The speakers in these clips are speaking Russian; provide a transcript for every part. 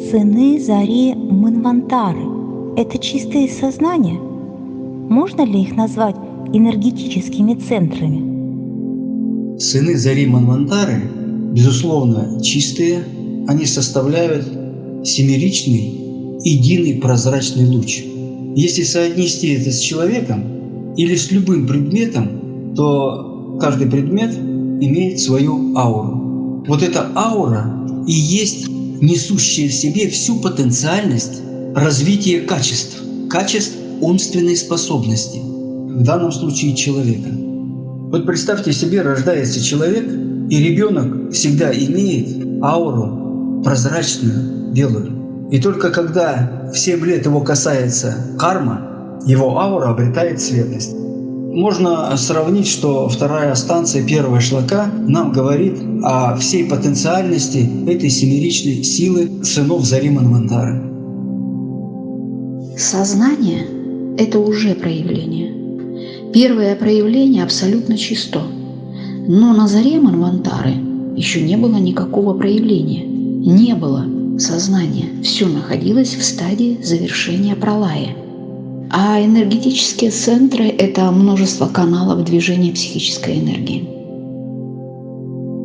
Сыны Зари Манвантары – это чистые сознания? Можно ли их назвать энергетическими центрами? Сыны Зари Манвантары, безусловно, чистые. Они составляют семеричный, единый прозрачный луч. Если соотнести это с человеком или с любым предметом, то каждый предмет имеет свою ауру. Вот эта аура и есть несущая в себе всю потенциальность развития качеств умственной способности, в данном случае человека. Вот представьте себе, рождается человек, и ребенок всегда имеет ауру прозрачную, белую. И только когда в 7 лет его касается карма, его аура обретает цветность. Можно сравнить, что вторая станция, первая шлака, нам говорит о всей потенциальности этой семеричной силы сынов Зари Манвантары. Сознание – это уже проявление. Первое проявление абсолютно чисто. Но на заре Манвантары еще не было никакого проявления. Не было сознания. Все находилось в стадии завершения пралая. А энергетические центры – это множество каналов движения психической энергии.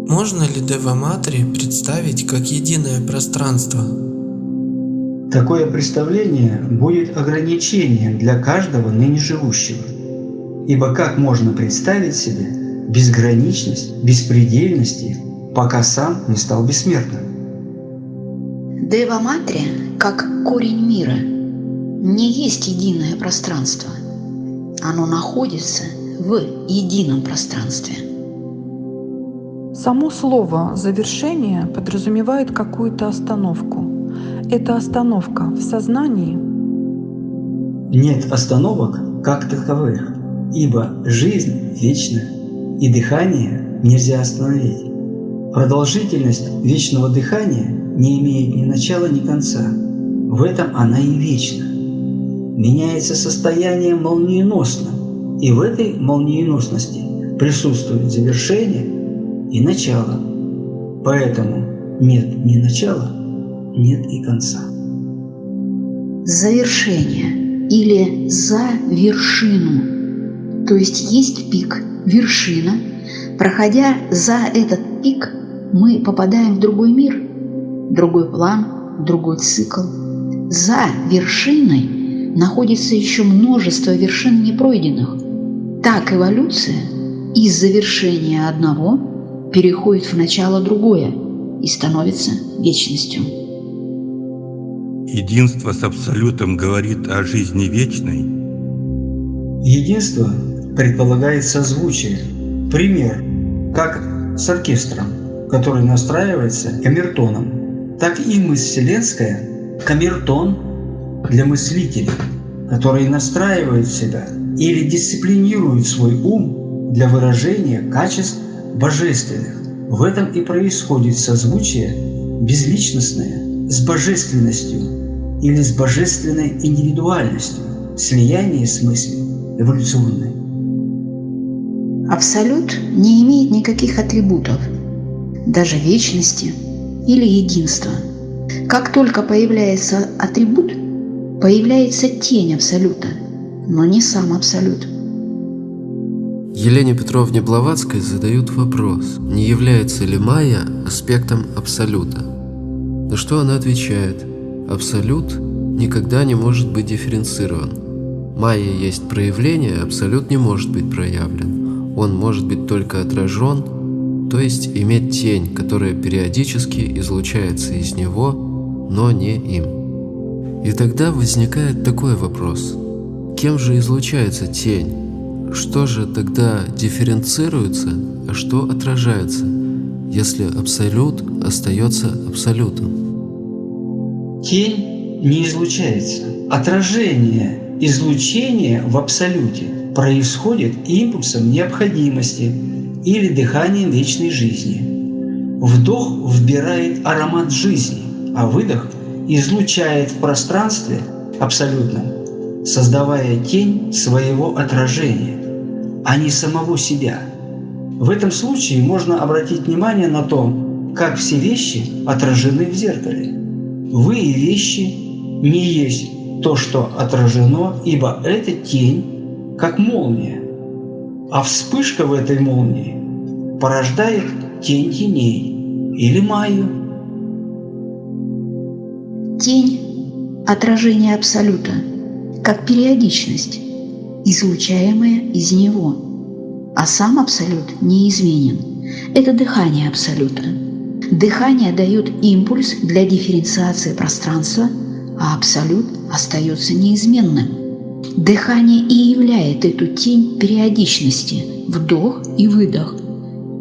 Можно ли Дева-матри представить как единое пространство? Такое представление будет ограничением для каждого ныне живущего. Ибо как можно представить себе безграничность, беспредельности, пока сам не стал бессмертным? Дева-матри, как корень мира, не есть единое пространство. Оно находится в едином пространстве. Само слово «завершение» подразумевает какую-то остановку. Это остановка в сознании? Нет остановок как таковых, ибо жизнь вечна, и дыхание нельзя остановить. Продолжительность вечного дыхания не имеет ни начала, ни конца. В этом она и вечна. Меняется состояние молниеносно, и в этой молниеносности присутствует завершение и начало. Поэтому нет ни начала, нет и конца. Завершение или за вершину. То есть есть пик, вершина. Проходя за этот пик, мы попадаем в другой мир, другой план, другой цикл. За вершиной находится еще множество вершин непройденных. Так эволюция из завершения одного переходит в начало другое и становится вечностью. Единство с Абсолютом говорит о жизни вечной. Единство предполагает созвучие. Пример, как с оркестром, который настраивается камертоном, так и мысль вселенская – камертон для мыслителей, которые настраивают себя или дисциплинируют свой ум для выражения качеств божественных. В этом и происходит созвучие безличностное с божественностью или с божественной индивидуальностью, слияние с мыслью эволюционной. Абсолют не имеет никаких атрибутов, даже вечности или единства. Как только появляется атрибут, появляется тень Абсолюта, но не сам Абсолют. Елене Петровне Блаватской задают вопрос, не является ли майя аспектом Абсолюта. На что она отвечает: Абсолют никогда не может быть дифференцирован. Майя есть проявление, Абсолют не может быть проявлен. Он может быть только отражен, то есть иметь тень, которая периодически излучается из него, но не им. И тогда возникает такой вопрос: кем же излучается тень? Что же тогда дифференцируется, а что отражается, если Абсолют остается Абсолютом? Тень не излучается. Отражение излучения в Абсолюте происходит импульсом необходимости или дыханием вечной жизни. Вдох вбирает аромат жизни, а выдох излучает в пространстве абсолютном, создавая тень своего отражения, а не самого себя. В этом случае можно обратить внимание на то, как все вещи отражены в зеркале. вы и вещи не есть то, что отражено, ибо это тень, как молния, а вспышка в этой молнии порождает тень теней или майю. Тень – отражение Абсолюта, как периодичность, излучаемая из него, а сам Абсолют неизменен. Это дыхание Абсолюта. Дыхание дает импульс для дифференциации пространства, а Абсолют остается неизменным. Дыхание и являет эту тень периодичности, вдох и выдох.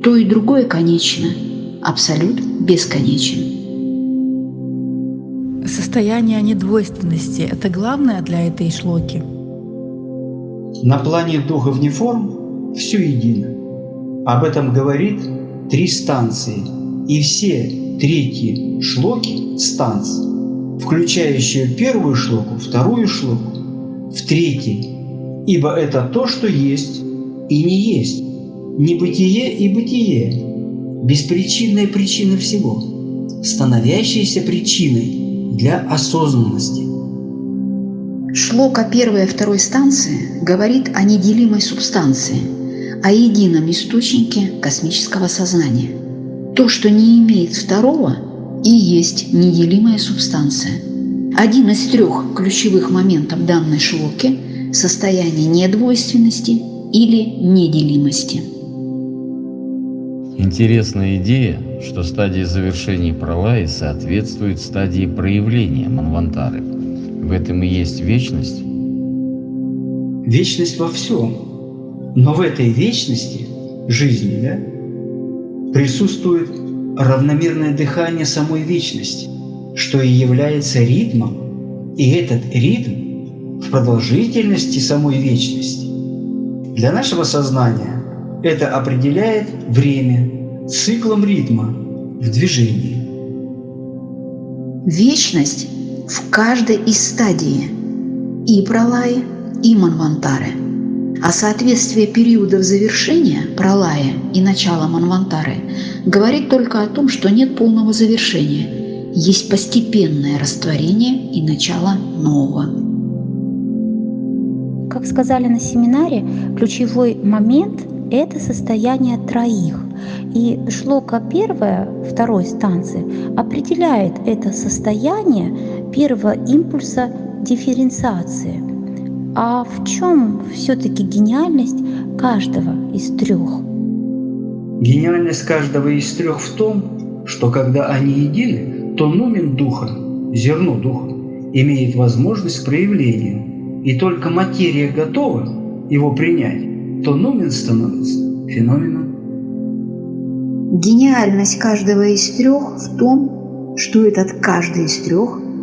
То и другое конечно, Абсолют бесконечен. Состояние недвойственности – это главное для этой шлоки? На плане духов форм все едино. Об этом говорит 3 станции и все третьи шлоки станций, включающие первую шлоку, вторую шлоку, в третьей, ибо это то, что есть и не есть, небытие и бытие, беспричинная причина всего, становящаяся причиной для осознанности. Шлока первой и второй станции говорит о неделимой субстанции, о едином источнике космического сознания. То, что не имеет второго, и есть неделимая субстанция. Один из 3 ключевых моментов данной шлоки – состояние недвойственности или неделимости. Интересная идея, что стадия завершения пралаи соответствует стадии проявления манвантары. В этом и есть вечность. Вечность во всем. Но в этой вечности жизни присутствует равномерное дыхание самой вечности, что и является ритмом. И этот ритм в продолжительности самой вечности. Для нашего сознания это определяет время циклом ритма в движении. Вечность в каждой из стадий и пралаи, и манвантары. А соответствие периодов завершения пралаи и начала манвантары говорит только о том, что нет полного завершения, есть постепенное растворение и начало нового. Как сказали на семинаре, ключевой момент – это состояние троих. И шлока 1-2 станции определяет это состояние первого импульса дифференциации. А в чем все-таки гениальность каждого из 3? Гениальность каждого из 3 в том, что когда они едины, то нумен духа, зерно духа, имеет возможность к проявлению, и только материя готова его принять, то нумен становится феноменом. Гениальность каждого из 3 в том, что этот каждый из 3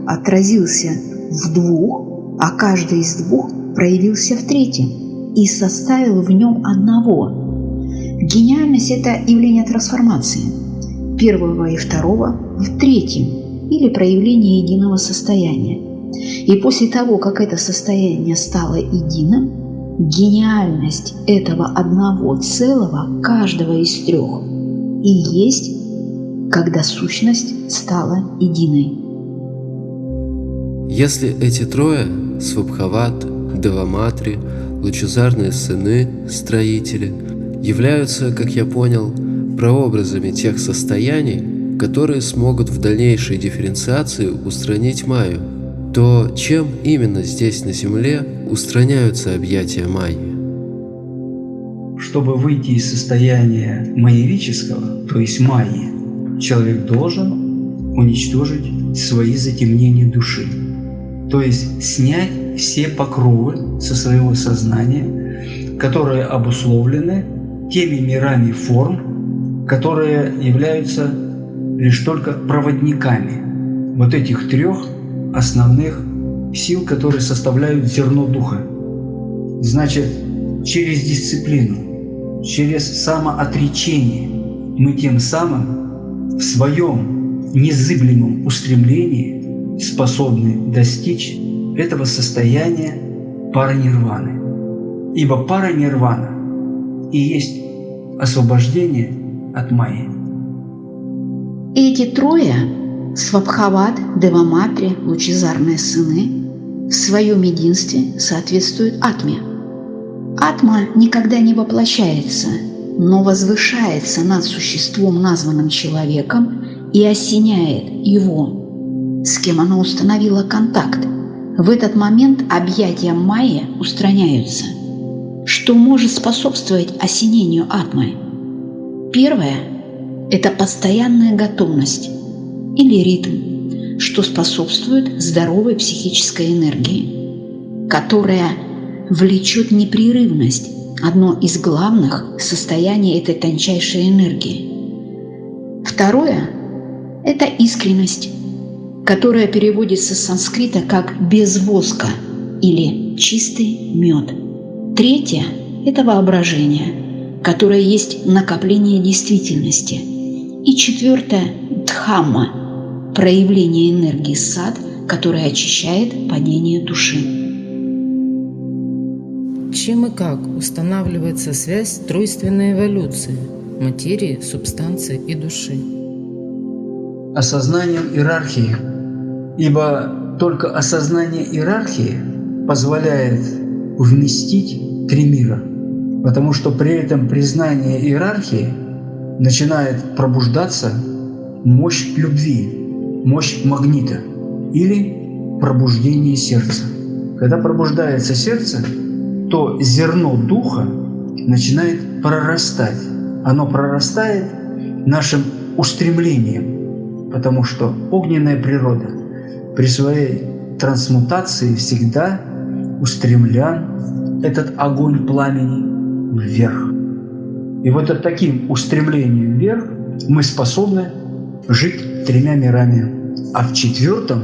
отразился в 2, а каждый из 2 проявился в 3 и составил в нем одного. Гениальность – это явление трансформации первого и второго в 3 или проявление единого состояния. И после того, как это состояние стало единым, гениальность этого одного целого, каждого из 3, и есть, когда сущность стала единой. Если эти 3 – Свабхават, Деваматри, лучезарные сыны, строители – являются, как я понял, прообразами тех состояний, которые смогут в дальнейшей дифференциации устранить майю, то чем именно здесь на Земле устраняются объятия майи? Чтобы выйти из состояния майявического, то есть майи, человек должен уничтожить свои затемнения души, то есть снять все покровы со своего сознания, которые обусловлены теми мирами форм, которые являются лишь только проводниками вот этих 3 основных сил, которые составляют зерно духа. Значит, через дисциплину, через самоотречение мы тем самым в своем незыблемом устремлении способны достичь этого состояния паранирваны. Ибо паранирвана и есть освобождение от майи. Эти 3 Свабхават, Деваматри, лучезарные сыны, в своем единстве соответствуют Атме. Атма никогда не воплощается, но возвышается над существом, названным человеком, и осеняет его, с кем она установила контакт. В этот момент объятия Майя устраняются. Что может способствовать осенению Атмы? Первое – это постоянная готовность или ритм, что способствует здоровой психической энергии, которая влечет непрерывность, одно из главных состояний этой тончайшей энергии. Второе – это искренность, которая переводится с санскрита как «без воска» или «чистый мед». Третье – это воображение, которое есть накопление действительности. И четвертое – дхамма – проявление энергии сад, которое очищает падение души. Чем и как устанавливается связь тройственной эволюции материи, субстанции и души? Осознанием иерархии, ибо только осознание иерархии позволяет вместить три мира, потому что при этом признание иерархии начинает пробуждаться мощь любви, мощь магнита или пробуждение сердца. Когда пробуждается сердце, то зерно духа начинает прорастать. Оно прорастает нашим устремлением, потому что огненная природа при своей трансмутации всегда устремлян этот огонь пламени вверх. И вот от таким устремлением вверх мы способны жить тремя мирами, а в четвертом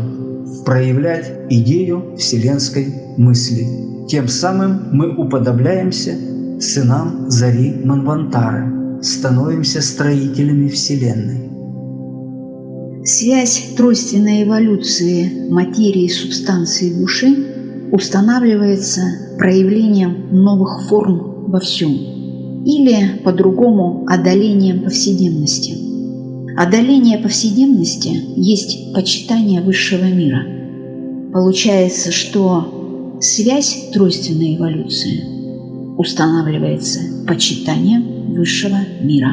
проявлять идею вселенской мысли. Тем самым мы уподобляемся сынам зари Манвантары, становимся строителями Вселенной. Связь тройственной эволюции материи, субстанции и души устанавливается проявлением новых форм во всем, или, по-другому, одолением повседневности. Одоление повседневности есть почитание высшего мира. Получается, что связь тройственной эволюции устанавливается почитанием высшего мира.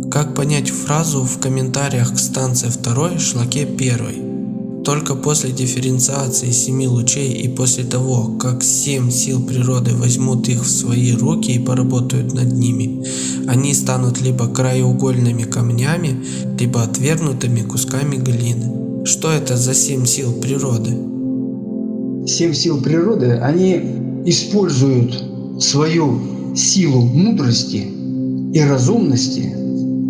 Как понять фразу в комментариях к станции 2 шлаке 1? Только после дифференциации 7 лучей и после того, как 7 сил природы возьмут их в свои руки и поработают над ними, они станут либо краеугольными камнями, либо отвергнутыми кусками глины. Что это за 7 сил природы? 7 сил природы, они используют свою силу мудрости и разумности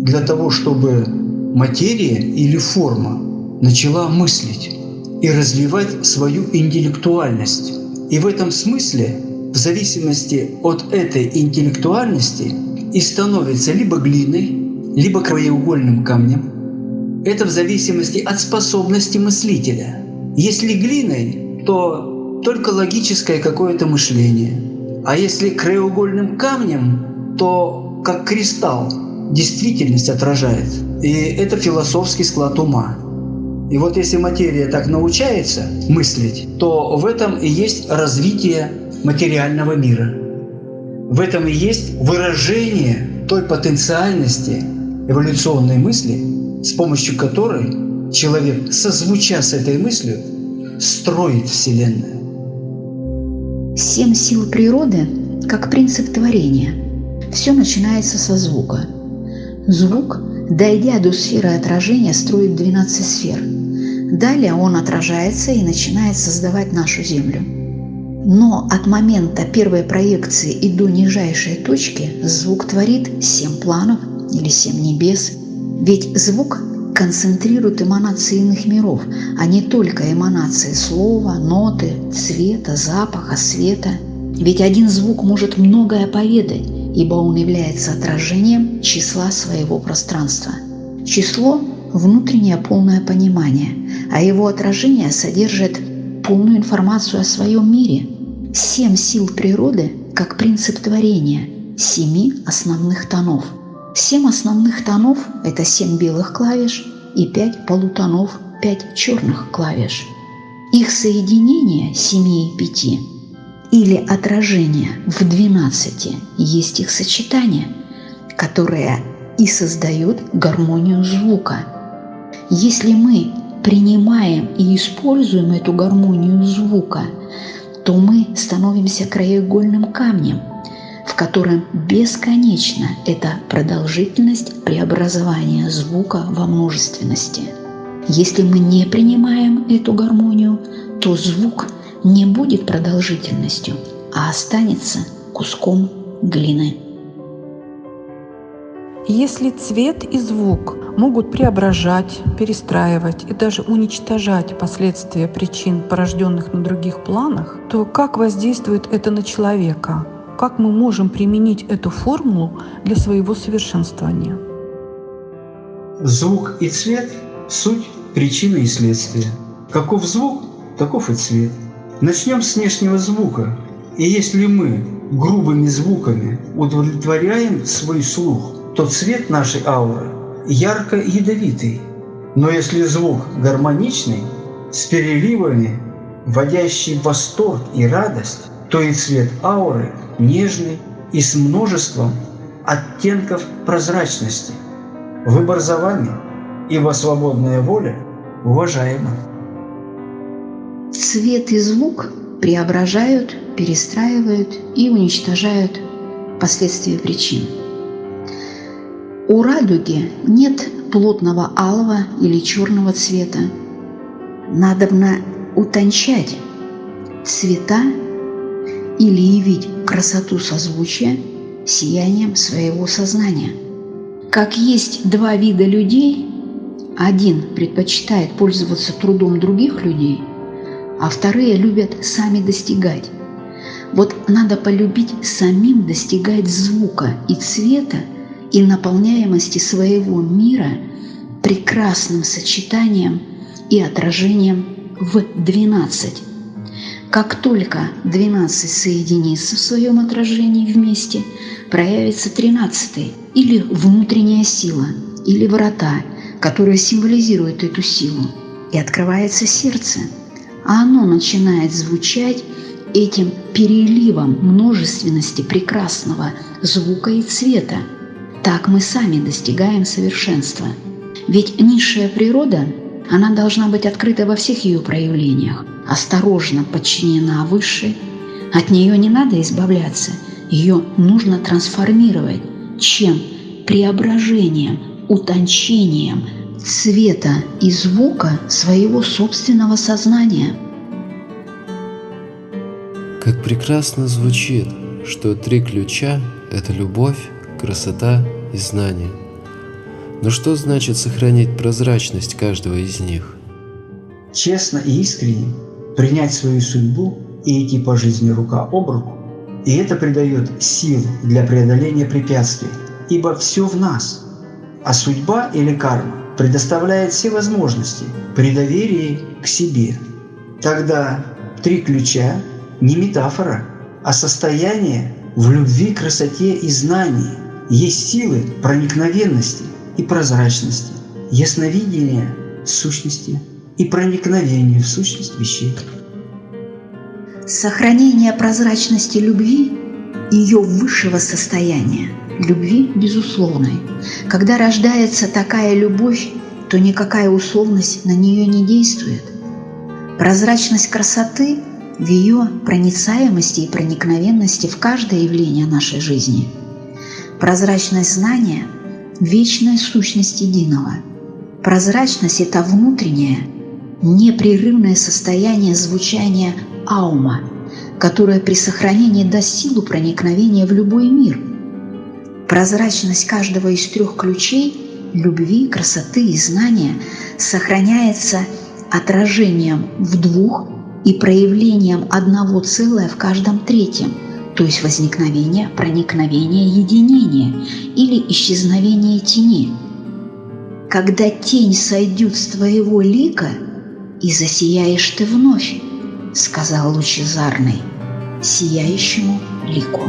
для того, чтобы материя или форма начала мыслить и развивать свою интеллектуальность. И в этом смысле, в зависимости от этой интеллектуальности, и становится либо глиной, либо краеугольным камнем. Это в зависимости от способности мыслителя. Если глиной, то только логическое какое-то мышление. А если краеугольным камнем, то как кристалл действительность отражает. И это философский склад ума. И вот если материя так научается мыслить, то в этом и есть развитие материального мира. В этом и есть выражение той потенциальности эволюционной мысли, с помощью которой человек, созвуча с этой мыслью, строит Вселенную. 7 сил природы как принцип творения. Все начинается со звука. Звук, дойдя до сферы отражения, строит 12 сфер. Далее он отражается и начинает создавать нашу Землю. Но от момента первой проекции и до нижайшей точки звук творит 7 планов или 7 небес. Ведь звук концентрирует эманации иных миров, а не только эманации слова, ноты, цвета, запаха, света. Ведь один звук может многое поведать, ибо он является отражением числа своего пространства. Число – внутреннее полное понимание, а его отражение содержит полную информацию о своем мире. 7 сил природы как принцип творения 7 основных тонов. 7 основных тонов – это 7 белых клавиш и 5 полутонов, 5 черных клавиш. Их соединение 7 и 5 или отражение в 12 есть их сочетание, которое и создает гармонию звука. Если мы принимаем и используем эту гармонию звука, то мы становимся краеугольным камнем, в котором бесконечна эта продолжительность преобразования звука во множественности. Если мы не принимаем эту гармонию, то звук не будет продолжительностью, а останется куском глины. Если цвет и звук могут преображать, перестраивать и даже уничтожать последствия причин, порожденных на других планах, то как воздействует это на человека? Как мы можем применить эту формулу для своего совершенствования? Звук и цвет – суть причины и следствия. Каков звук, таков и цвет. Начнем с внешнего звука. И если мы грубыми звуками удовлетворяем свой слух, то цвет нашей ауры ярко-ядовитый. Но если звук гармоничный, с переливами, вводящий в восторг и радость, то и цвет ауры нежный и с множеством оттенков прозрачности. Выбор за вами, ибо свободная воля уважаема. Цвет и звук преображают, перестраивают и уничтожают последствия причин. У радуги нет плотного алого или черного цвета. Надобно утончать цвета или явить красоту созвучия сиянием своего сознания. Как есть два вида людей, один предпочитает пользоваться трудом других людей, а вторые любят сами достигать. Вот надо полюбить самим достигать звука и цвета и наполняемости своего мира прекрасным сочетанием и отражением в 12. Как только 12 соединится в своем отражении вместе, проявится 13 или внутренняя сила, или врата, которые символизируют эту силу, и открывается сердце, а оно начинает звучать этим переливом множественности прекрасного звука и цвета. Так мы сами достигаем совершенства. Ведь низшая природа, она должна быть открыта во всех ее проявлениях, осторожно подчинена высшей. От нее не надо избавляться, ее нужно трансформировать. Чем? Преображением, утончением цвета и звука своего собственного сознания. Как прекрасно звучит, что 3 ключа – это любовь, красота и знание. Но что значит сохранить прозрачность каждого из них? Честно и искренне принять свою судьбу и идти по жизни рука об руку. И это придает сил для преодоления препятствий, ибо все в нас. А судьба или карма предоставляет все возможности при доверии к себе. Тогда 3 ключа не метафора, а состояние в любви, красоте и знании. Есть силы проникновенности и прозрачности, ясновидения сущности и проникновения в сущность вещей. Сохранение прозрачности любви, ее высшего состояния, любви безусловной. Когда рождается такая любовь, то никакая условность на нее не действует. Прозрачность красоты в ее проницаемости и проникновенности в каждое явление нашей жизни. Прозрачность знания – вечная сущность единого. Прозрачность – это внутреннее, непрерывное состояние звучания аума, которое при сохранении даст силу проникновения в любой мир. Прозрачность каждого из 3 ключей – любви, красоты и знания – сохраняется отражением в 2 и проявлением одного целого в каждом 3, то есть возникновение, проникновение, единение или исчезновение тени. Когда тень сойдет с твоего лика, и засияешь ты вновь, сказал лучезарный сияющему лику.